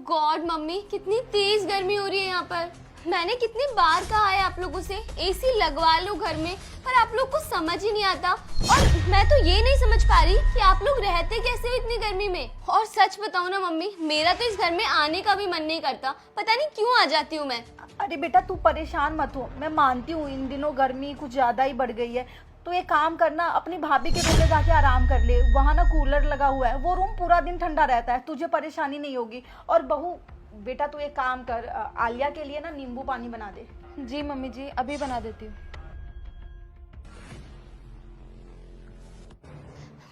God mummy, कितनी तेज गर्मी हो रही है यहाँ पर। मैंने कितनी बार कहा है आप लोगों से एसी लगवा लो घर में, पर आप लोग को समझ ही नहीं आता। और मैं तो ये नहीं समझ पा रही कि आप लोग रहते कैसे हो इतनी गर्मी में। और सच बताऊं ना मम्मी, मेरा तो इस घर में आने का भी मन नहीं करता, पता नहीं क्यों आ जाती हूँ मैं। अरे बेटा तू परेशान मत हो, मैं मानती हूँ इन दिनों गर्मी कुछ ज्यादा ही बढ़ गई है। तो एक काम करना, अपनी भाभी के रूम में जाके आराम कर ले। वहाँ ना कूलर लगा हुआ है, वो रूम पूरा दिन ठंडा रहता है, तुझे परेशानी नहीं होगी। और बहू बेटा तू एक काम कर, आलिया के लिए ना नींबू पानी बना दे। जी मम्मी जी, अभी बना देती हूँ।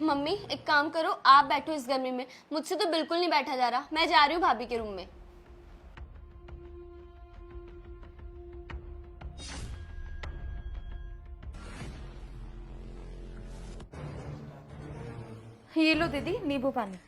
मम्मी एक काम करो, आप बैठो इस गर्मी में, मुझसे तो बिल्कुल नहीं बैठा जा रहा। मैं जा रही हूँ भाभी के रूम में। ये लो दीदी नींबू पानी।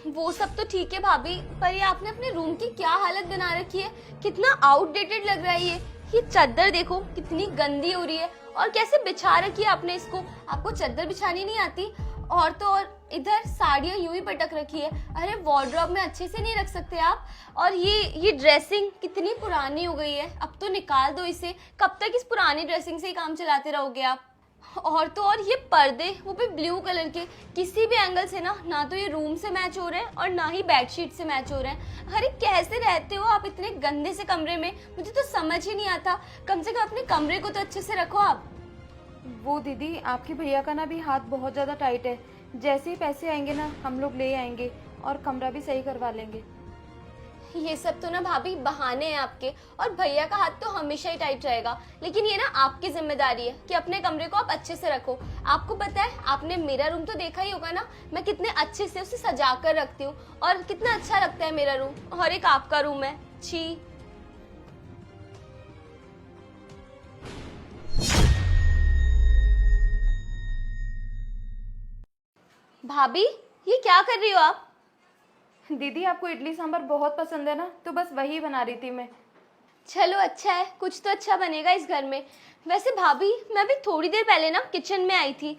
वो सब तो ठीक है भाभी, पर ये आपने अपने रूम की क्या हालत बना रखी है। कितना आउटडेटेड लग रहा है ये चादर देखो कितनी गंदी हो रही है। और कैसे बिछा रखी है आपने इसको। आपको चादर बिछानी नहीं आती। और तो और इधर साड़ियाँ यूं ही पटक रखी है। अरे वार्डरोब में अच्छे से नहीं रख सकते आप। और ये ड्रेसिंग कितनी पुरानी हो गई है, अब तो निकाल दो इसे। कब तक इस पुरानी ड्रेसिंग से ही काम चलाते रहोगे आप। और तो और ये पर्दे, वो भी ब्लू कलर के, किसी भी एंगल से ना तो ये रूम से मैच हो रहे हैं और ना ही बेडशीट से मैच हो रहे हैं। अरे कैसे रहते हो आप इतने गंदे से कमरे में, मुझे तो समझ ही नहीं आता। कम से कम अपने कमरे को तो अच्छे से रखो आप। वो दीदी आपके भैया का ना भी हाथ बहुत ज़्यादा टाइट है। जैसे ही पैसे आएंगे ना हम लोग ले आएंगे और कमरा भी सही करवा लेंगे। ये सब तो ना भाभी बहाने हैं आपके। और भैया का हाथ तो हमेशा ही टाइट रहेगा, लेकिन ये ना आपकी जिम्मेदारी है कि अपने कमरे को आप अच्छे से रखो। आपको पता है, आपने मेरा रूम तो देखा ही होगा ना, मैं कितने अच्छे से उसे सजा कर रखती हूँ और कितना अच्छा लगता है मेरा रूम। और एक आपका रूम है, छी। भाभी ये क्या कर रही हो आप। दीदी आपको इडली सांभर बहुत पसंद है ना, तो बस वही बना रही थी मैं। चलो अच्छा है, कुछ तो अच्छा बनेगा इस घर में। वैसे भाभी मैं भी थोड़ी देर पहले ना किचन में आई थी।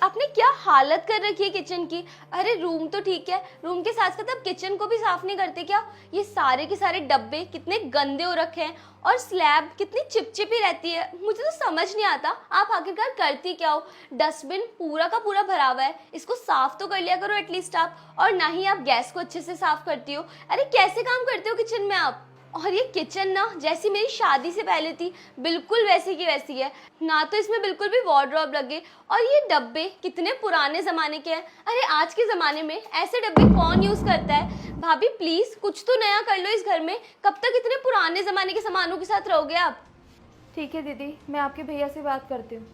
आपने क्या हालत कर रखी है किचन की। अरे रूम तो ठीक है, रूम के साथ साथ आप किचन को भी साफ नहीं करते क्या। ये सारे के सारे डब्बे कितने गंदे हो रखे हैं और स्लैब कितनी चिपचिपी रहती है। मुझे तो समझ नहीं आता आप आखिरकार करती क्या हो। डस्टबिन पूरा का पूरा भरा हुआ है, इसको साफ तो कर लिया करो एटलीस्ट आप। और ना ही आप गैस को अच्छे से साफ करती हो। अरे कैसे काम करते हो किचन में आप। और ये किचन ना जैसी मेरी शादी से पहले थी, बिल्कुल वैसी की वैसी है। ना तो इसमें बिल्कुल भी वार्डरोब लगे। और ये डब्बे कितने पुराने जमाने के हैं। अरे आज के जमाने में ऐसे डब्बे कौन यूज करता है। भाभी प्लीज कुछ तो नया कर लो इस घर में। कब तक इतने पुराने जमाने के सामानों के साथ रहोगे आप। ठीक है दीदी, मैं आपके भैया से बात करती हूँ।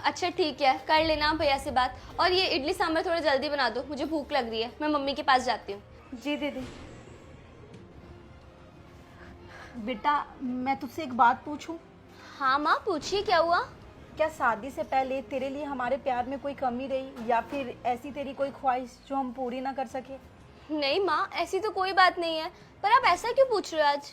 अच्छा ठीक है, कर लेना भैया से बात। और ये इडली सांभर थोड़ा जल्दी बना दो, मुझे भूख लग रही है। मैं मम्मी के पास जाती हूँ। जी दीदी। बेटा मैं तुझसे एक बात पूछूं। हाँ माँ पूछिए, क्या हुआ। क्या शादी से पहले तेरे लिए हमारे प्यार में कोई कमी रही, या फिर ऐसी तेरी कोई ख्वाहिश जो हम पूरी ना कर सके। नहीं माँ, ऐसी तो कोई बात नहीं है, पर आप ऐसा क्यों पूछ रहे हो आज।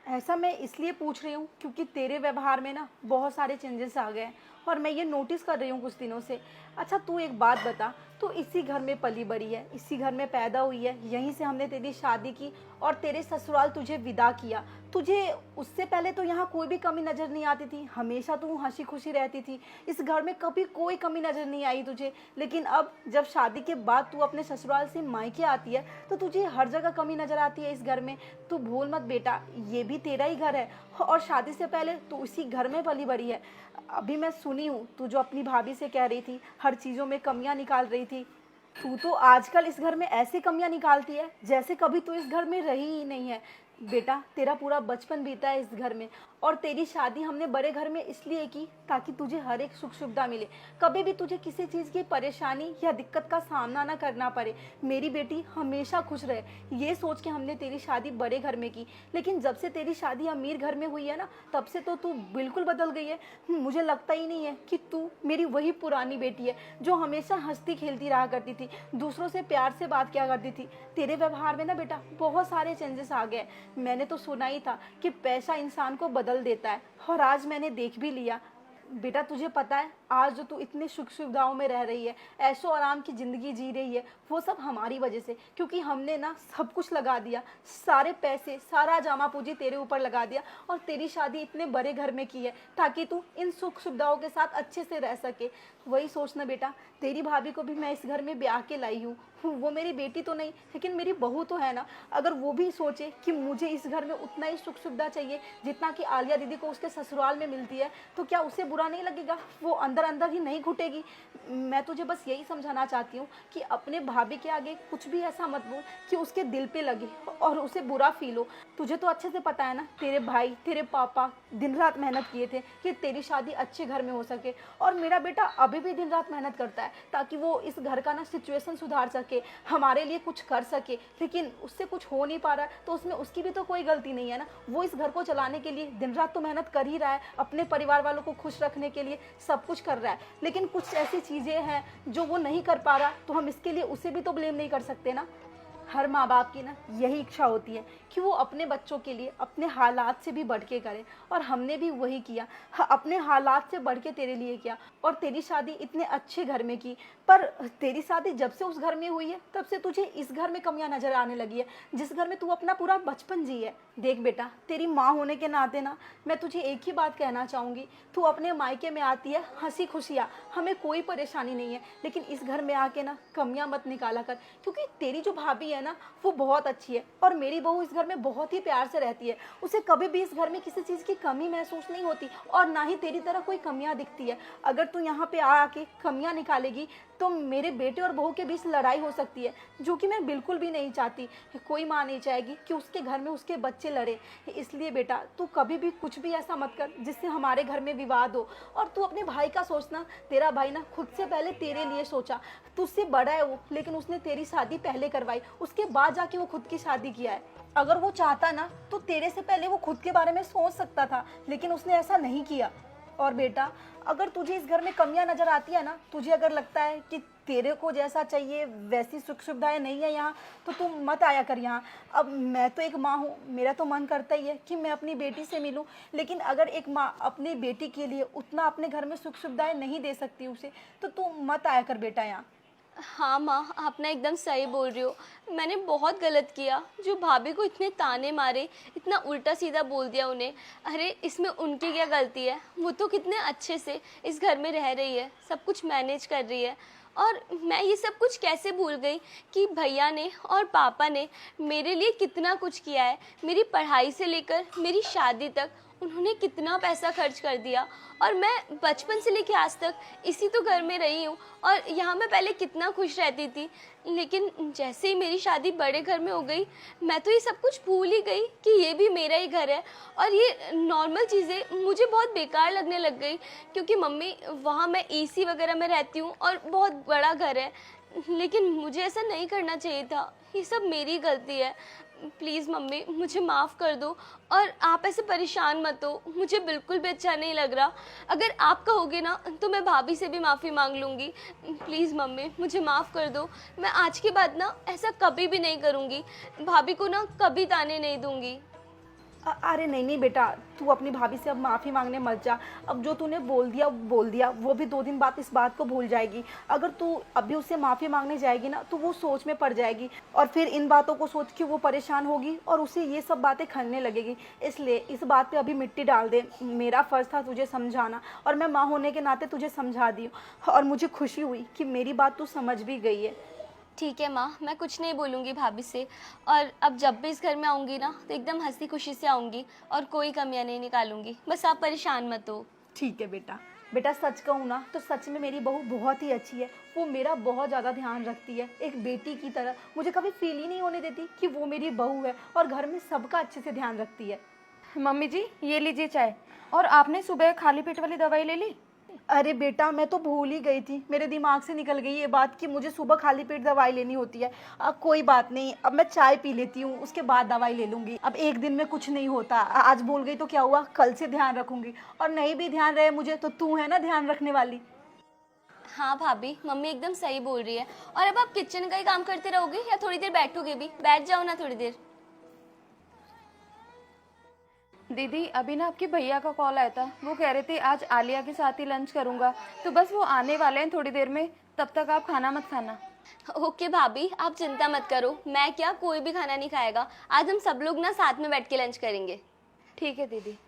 ऐसा मैं इसलिए पूछ रही हूँ क्योंकि तेरे व्यवहार में ना बहुत सारे चेंजेस आ गए हैं और मैं ये नोटिस कर रही हूँ कुछ दिनों से। अच्छा तू एक बात बता, तू इसी घर में पली बड़ी है, इसी घर में पैदा हुई है, यहीं से हमने तेरी शादी की और तेरे ससुराल तुझे विदा किया। तुझे उससे पहले तो यहाँ कोई भी कमी नज़र नहीं आती थी, हमेशा तू हंसी खुशी रहती थी। इस घर में कभी कोई कमी नज़र नहीं आई तुझे। लेकिन अब जब शादी के बाद तू अपने ससुराल से मायके आती है तो तुझे हर जगह कमी नज़र आती है इस घर में। तू भूल मत बेटा, ये भी तेरा ही घर है और शादी से पहले तू इसी घर में पली बड़ी है। अभी मैं सुनी हूँ तू जो अपनी भाभी से कह रही थी, हर चीज़ों में कमियां निकाल रही थी। तू तो आजकल इस घर में ऐसे कमियां निकालती है जैसे कभी तू इस घर में रही ही नहीं है। बेटा तेरा पूरा बचपन बीता है इस घर में और तेरी शादी हमने बड़े घर में इसलिए की ताकि तुझे हर एक सुख सुविधा मिले, कभी भी तुझे किसी चीज़ की परेशानी या दिक्कत का सामना ना करना पड़े। मेरी बेटी हमेशा खुश रहे, ये सोच के हमने तेरी शादी बड़े घर में की। लेकिन जब से तेरी शादी अमीर घर में हुई है ना, तब से तो तू बिल्कुल बदल गई है। मुझे लगता ही नहीं है कि तू मेरी वही पुरानी बेटी है जो हमेशा हंसती खेलती रहा करती थी, दूसरों से प्यार से बात किया करती थी। तेरे व्यवहार में ना बेटा बहुत सारे चेंजेस आ गए। मैंने तो सुना ही था कि पैसा इंसान को बदल देता है और आज मैंने देख भी लिया। बेटा तुझे पता है, आज जो तू इतनी सुख सुविधाओं में रह रही है, ऐशो आराम की ज़िंदगी जी रही है, वो सब हमारी वजह से, क्योंकि हमने ना सब कुछ लगा दिया, सारे पैसे, सारा जामा पूंजी तेरे ऊपर लगा दिया और तेरी शादी इतने बड़े घर में की है ताकि तू इन सुख सुविधाओं के साथ अच्छे से रह सके। वही सोचना बेटा, तेरी भाभी को भी मैं इस घर में ब्याह के लाई हूँ, वो मेरी बेटी तो नहीं लेकिन मेरी बहू तो है ना। अगर वो भी सोचे कि मुझे इस घर में उतना ही सुख सुविधा चाहिए जितना कि आलिया दीदी को उसके ससुराल में मिलती है, तो क्या उसे बुरा नहीं लगेगा? वो अंदर अंदर ही नहीं घुटेगी? मैं तुझे बस यही समझाना चाहती हूँ कि अपने भाभी के आगे कुछ भी ऐसा मत बोल कि उसके दिल पे लगे और उसे बुरा फील हो। तुझे तो अच्छे से पता है ना, तेरे भाई तेरे पापा दिन रात मेहनत किए थे कि तेरी शादी अच्छे घर में हो सके, और मेरा बेटा अभी भी दिन रात मेहनत करता है ताकि वो इस घर का ना सिचुएशन सुधार सके, हमारे लिए कुछ कर सके, लेकिन उससे कुछ हो नहीं पा रहा है तो उसमें उसकी भी तो कोई गलती नहीं है ना। वो इस घर को चलाने के लिए दिन रात तो मेहनत कर ही रहा है, अपने परिवार वालों को खुश रखने के लिए सब कुछ कर रहा है, लेकिन कुछ ऐसी चीज़ें हैं जो वो नहीं कर पा रहा तो हम इसके लिए उसे भी तो ब्लेम नहीं कर सकते ना। हर माँ बाप की ना यही इच्छा होती है कि वो अपने बच्चों के लिए अपने हालात से भी बढ़ के करे, और हमने भी वही किया, अपने हालात से बढ़ के तेरे लिए किया और तेरी शादी इतने अच्छे घर में की। पर तेरी शादी जब से उस घर में हुई है तब से तुझे इस घर में कमियां नजर आने लगी है, जिस घर में तू अपना पूरा बचपन जी है। देख बेटा, तेरी माँ होने के नाते ना मैं तुझे एक ही बात कहना चाहूँगी, तू अपने मायके में आती है हंसी खुशियाँ, हमें कोई परेशानी नहीं है, लेकिन इस घर में आके ना कमियां मत निकाला कर, क्योंकि तेरी जो भाभी है ना वो बहुत अच्छी है और मेरी बहू इस घर में बहुत ही प्यार से रहती है। उसे कभी भी इस घर में किसी चीज़ की कमी महसूस नहीं होती और ना ही तेरी तरह कोई कमियां दिखती है। अगर तू यहाँ पे आके कमियां निकालेगी तो मेरे बेटे और बहू के बीच लड़ाई हो सकती है, जो कि मैं बिल्कुल भी नहीं चाहती। कोई माँ नहीं चाहेगी कि उसके घर में उसके बच्चे लड़े। इसलिए बेटा तू कभी भी कुछ भी ऐसा मत कर जिससे हमारे घर में विवाद हो। और तू अपने भाई का सोचना, तेरा भाई ना खुद से पहले तेरे लिए सोचा, तुझसे बड़ा है वो, लेकिन उसने तेरी शादी पहले करवाई, उसके बाद जाके वो खुद की शादी किया है। अगर वो चाहता ना तो तेरे से पहले वो खुद के बारे में सोच सकता था, लेकिन उसने ऐसा नहीं किया। और बेटा अगर तुझे इस घर में कमियां नजर आती है ना, तुझे अगर लगता है कि तेरे को जैसा चाहिए वैसी सुख सुविधाएं नहीं है यहाँ, तो तू मत आया कर यहाँ। अब मैं तो एक माँ हूँ, मेरा तो मन करता ही है कि मैं अपनी बेटी से मिलूँ, लेकिन अगर एक माँ अपनी बेटी के लिए उतना अपने घर में सुख सुविधाएं नहीं दे सकती उसे, तो तू मत आया कर बेटा यहाँ। हाँ माँ, आप ना एकदम सही बोल रही हो। मैंने बहुत गलत किया जो भाभी को इतने ताने मारे, इतना उल्टा सीधा बोल दिया उन्हें। अरे इसमें उनकी क्या गलती है? वो तो कितने अच्छे से इस घर में रह रही है, सब कुछ मैनेज कर रही है, और मैं ये सब कुछ कैसे भूल गई कि भैया ने और पापा ने मेरे लिए कितना कुछ किया है। मेरी पढ़ाई से लेकर मेरी शादी तक उन्होंने कितना पैसा खर्च कर दिया, और मैं बचपन से लेकर आज तक इसी तो घर में रही हूँ, और यहाँ मैं पहले कितना खुश रहती थी। लेकिन जैसे ही मेरी शादी बड़े घर में हो गई, मैं तो ये सब कुछ भूल ही गई कि ये भी मेरा ही घर है, और ये नॉर्मल चीज़ें मुझे बहुत बेकार लगने लग गई, क्योंकि मम्मी वहाँ मैं एसी वगैरह में रहती हूँ और बहुत बड़ा घर है, लेकिन मुझे ऐसा नहीं करना चाहिए था। ये सब मेरी गलती है। प्लीज़ मम्मी मुझे माफ़ कर दो, और आप ऐसे परेशान मत हो, मुझे बिल्कुल भी अच्छा नहीं लग रहा। अगर आप कहोगे ना तो मैं भाभी से भी माफ़ी मांग लूँगी। प्लीज़ मम्मी मुझे माफ़ कर दो, मैं आज के बाद ना ऐसा कभी भी नहीं करूँगी, भाभी को ना कभी ताने नहीं दूँगी। अरे नहीं नहीं बेटा, तू अपनी भाभी से अब माफ़ी मांगने मत जा। अब जो तूने बोल दिया, वो भी 2 दिन बाद इस बात को भूल जाएगी। अगर तू अभी उससे माफ़ी मांगने जाएगी ना तो वो सोच में पड़ जाएगी, और फिर इन बातों को सोच के वो परेशान होगी और उसे ये सब बातें खलने लगेगी। इसलिए इस बात पे अभी मिट्टी डाल दे। मेरा फ़र्ज़ था तुझे समझाना, और मैं माँ होने के नाते तुझे समझा दी, और मुझे खुशी हुई कि मेरी बात तू समझ भी गई है। ठीक है माँ, मैं कुछ नहीं बोलूँगी भाभी से, और अब जब भी इस घर में आऊँगी ना तो एकदम हंसी खुशी से आऊँगी और कोई कमियाँ नहीं निकालूंगी। बस आप परेशान मत हो। ठीक है बेटा। बेटा सच कहूँ ना तो सच में मेरी बहू बहुत ही अच्छी है। वो मेरा बहुत ज़्यादा ध्यान रखती है, एक बेटी की तरह। मुझे कभी फील ही नहीं होने देती कि वो मेरी बहू है, और घर में सबका अच्छे से ध्यान रखती है। मम्मी जी ये लीजिए चाय। और आपने सुबह खाली पेट वाली दवाई ले ली? अरे बेटा मैं तो भूल ही गई थी, मेरे दिमाग से निकल गई ये बात कि मुझे सुबह खाली पेट दवाई लेनी होती है। कोई बात नहीं, अब मैं चाय पी लेती हूँ, उसके बाद दवाई ले लूँगी। अब एक दिन में कुछ नहीं होता, आज भूल गई तो क्या हुआ, कल से ध्यान रखूँगी। और नहीं भी ध्यान रहे मुझे तो तू है ना ध्यान रखने वाली। हाँ भाभी, मम्मी एकदम सही बोल रही है। और अब आप किचन का ही काम करते रहोगे या थोड़ी देर बैठोगे भी? बैठ जाओ ना थोड़ी देर। दीदी अभी ना आपके भैया का कॉल आया था, वो कह रहे थे आज आलिया के साथ ही लंच करूंगा, तो बस वो आने वाले हैं थोड़ी देर में, तब तक आप खाना मत खाना। ओके भाभी, आप चिंता मत करो, मैं क्या कोई भी खाना नहीं खाएगा। आज हम सब लोग ना साथ में बैठ के लंच करेंगे। ठीक है दीदी।